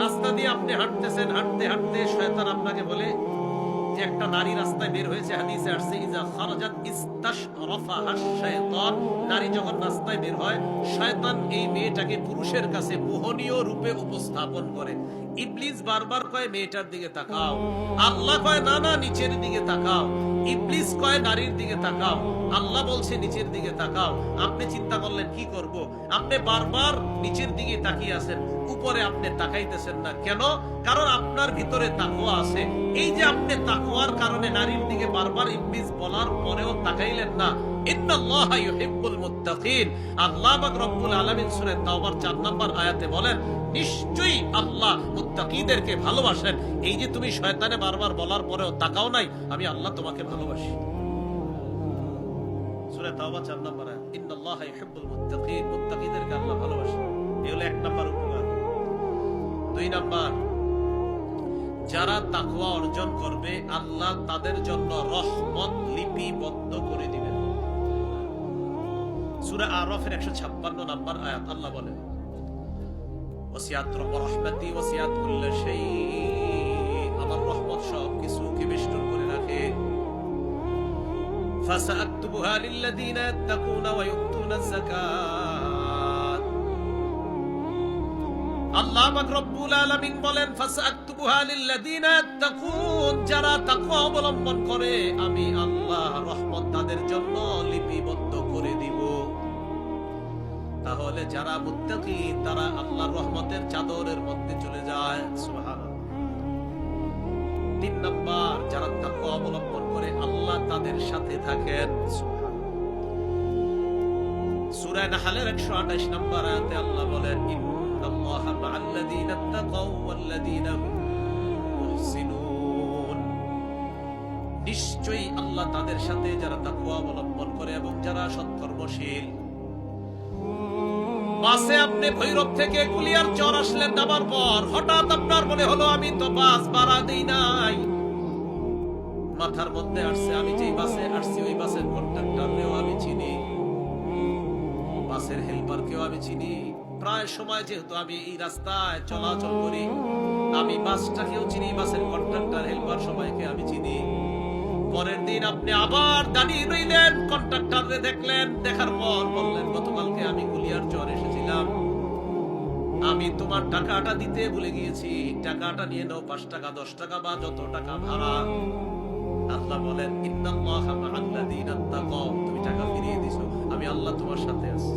রাস্তা দিয়ে আপনি হাঁটতেছেন, হাঁটতে হাঁটতে শয়তান আপনাকে বলে যে একটা নারী রাস্তায় বের হয়েছে, হাদিসে আসছে ইজা খারাজাত ইস্তাশরাফাহা শায়তান, নারী যখন রাস্তায় বের হয় শয়তান এই মেয়েটাকে পুরুষের কাছে মোহনীয় রূপে উপস্থাপন করে। ইবলিস বারবার কয় মেয়েটার দিকে তাকাও, আল্লাহ কয় না না নিচের দিকে তাকাও, ইবলিস কয় নারীর দিকে তাকাও, আল্লাহ বলছে নিচের দিকে তাকাও। আপনি চিন্তা করলেন কি করব, আপনি বারবার নিচের দিকে তাকিয়ে আছেন, উপরে আপনি তাকাইতেছেন না কেন? কারণ আপনার ভিতরে তাকওয়া আছে। এই যে আপনি তাকওয়ার কারণে নারীর দিকে বারবার ইবলিস বলার পরেও তাকাইলেন না। ইন্নাল্লাহা ইউহিব্বুল মুত্তাকিন, আল্লাহ পাক রব্বুল আলামিন সূরা তাওবার 4 নম্বর আয়াতে বলেন নিশ্চয়ই আল্লাহ মুত্তাকিদেরকে ভালোবাসেন। এই যে তুমি শয়তানে বারবার বলার পরেও তাকাও নাই, আমি আল্লাহ তোমাকে ভালোবাসি। সূরা তাওবা 4 নম্বর আয়াত, ইন্নাল্লাহা ইউহিব্বুল মুত্তাকিন, মুত্তাকিদেরকে আল্লাহ ভালোবাসেন। এই হলো 1 নম্বর উপকার। 2 নম্বর, যারা তাকওয়া অর্জন করবে আল্লাহ তাদের জন্য রহমত লিপিবদ্ধ করে দিবেন। সূরা আরাফের 156 নম্বর আয়াত আল্লাহ বলেন ওয়াসিআত রাহমাতি ওয়াসিআত কুল্লি শাই, আমার রহমত সব কিছুকে বেষ্টন করে রাখে। ফাসাআকতুবুহা লিল্লাযিনা ইয়াত্তাকুনা ওয়া ইউতুনাজ যাকাত, আল্লাহ পাক রব্বুল আলামিন বলেন ফাসাআকতুবুহা লিল্লাযিনা ইয়াত্তাকুন, যারা তাকওয়া অবলম্বন করে আমি আল্লাহ রহমত তাদের জন্য লিপিবদ্ধ করে দিব। তাহলে যারা মুত্তাকি তারা আল্লাহর রহমতের চাদরের মধ্যে চলে যায়। সুবহানাল্লাহ। 3 নাম্বার, যারা তাকওয়া অবলম্বন করে আল্লাহ তাদের সাথে থাকেন। সূরা নাহলের 128 নম্বর আয়াতে আল্লাহ বলেন ইন্নাল্লাহা মা'আল্লাযীনা তাকাও ওয়াল্লাযীনা হুম মুহসিনুন, নিশ্চয়ই আল্লাহ তাদের সাথে যারা তাকওয়া অবলম্বন করে এবং যারা সৎকর্মশীল। বাসে আপনি ভৈরব থেকে কুলিয়ার চর আসলেন, নামার পর হঠাৎ আপনার মনে হলো আমি তো বাস ভাড়া দেই নাই। মাথার মধ্যে আসছে আমি যেই বাসে আসছি ওই বাসের কন্ডাক্টরকেও আমি চিনি, বাসের হেল্পারকেও আমি চিনি। প্রায় সময় যেহেতু আমি এই রাস্তায় চলাচল করি, আমি বাসটাকেও চিনি, বাসের কন্ডাক্টর হেল্পার সবাইকে আমি চিনি। পরের দিন আপনি আবার দাঁড়িয়ে রইলেন, কন্ট্রাক্টরে দেখলেন, দেখার পর বললেন গতকালকে আমি কুলিয়ার চর এসেছিলাম, আমি তোমার টাকাটা দিতে ভুলে গিয়েছি, টাকাটা নিয়ে নাও, 5 টাকা 10 টাকা বা যত টাকা ভাড়া। আল্লাহ বলেন ইন্নাল্লাহা মা'আল্লাযীনা তাকাও, তুমি টাকা ফিরিয়ে দিছো, আমি আল্লাহ তোমার সাথে আছি।